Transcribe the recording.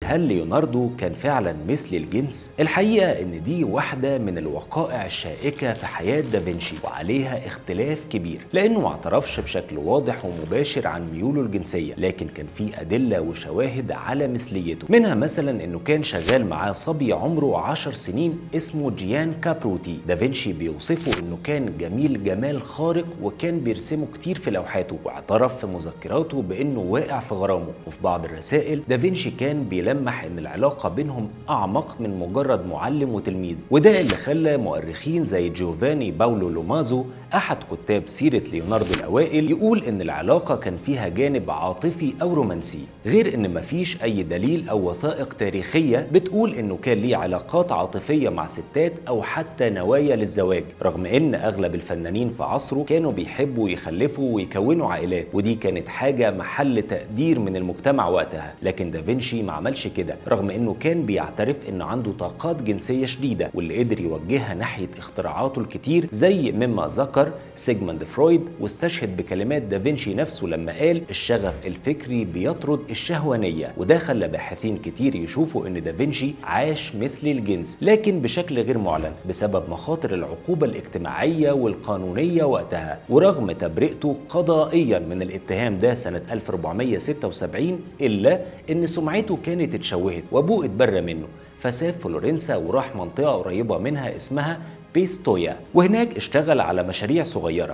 هل ليوناردو كان فعلا مثل الجنس؟ الحقيقة إن دي واحدة من الوقائع الشائكة في حياة دافنشي وعليها اختلاف كبير، لأنه ما اعترفش بشكل واضح ومباشر عن ميوله الجنسية، لكن كان في أدلة وشواهد على مثليته. منها مثلا إنه كان شغال معاه صبي عمره 10 سنين اسمه جيان كابروتي. دافنشي بيوصفه إنه كان جميل جمال خارق وكان بيرسمه كتير في لوحاته، واعترف في مذكراته بإنه واقع في غرامه. وفي بعض الرسائل دافنشي كان بيلمح إن العلاقة بينهم أعمق من مجرد معلم وتلميذ، وده اللي خلى مؤرخين زي جوفاني باولو لومازو أحد كتاب سيرة ليوناردو الأوائل يقول إن العلاقة كان فيها جانب عاطفي أو رومانسي، غير إن مفيش أي دليل أو وثائق تاريخية بتقول إنه كان ليه علاقات عاطفية مع ستات أو حتى نوايا للزواج، رغم إن أغلب الفنانين في عصره كانوا بيحبوا يخلفوا ويكونوا عائلات، ودي كانت حاجة محل تقدير من المجتمع وقتها. لكن دافنشي ما عملش كده، رغم إنه كان بيعترف إن عنده طاقات جنسية شديدة واللي قدر يوجهها ناحية اختراعاته الكتير، زي مما ذكر سيجموند فرويد، واستشهد بكلمات دافنشي نفسه لما قال الشغف الفكري بيطرد الشهوانية. وده خلى باحثين كتير يشوفوا ان دافنشي عاش مثل الجنس، لكن بشكل غير معلن بسبب مخاطر العقوبة الاجتماعية والقانونية وقتها. ورغم تبرئته قضائيا من الاتهام ده سنة 1476، إلا ان سمعته كانت اتشوهت وابوه اتبرى منه، فساب فلورنسا وراح منطقة قريبة منها اسمها بيستويا، وهناك اشتغل على مشاريع صغيرة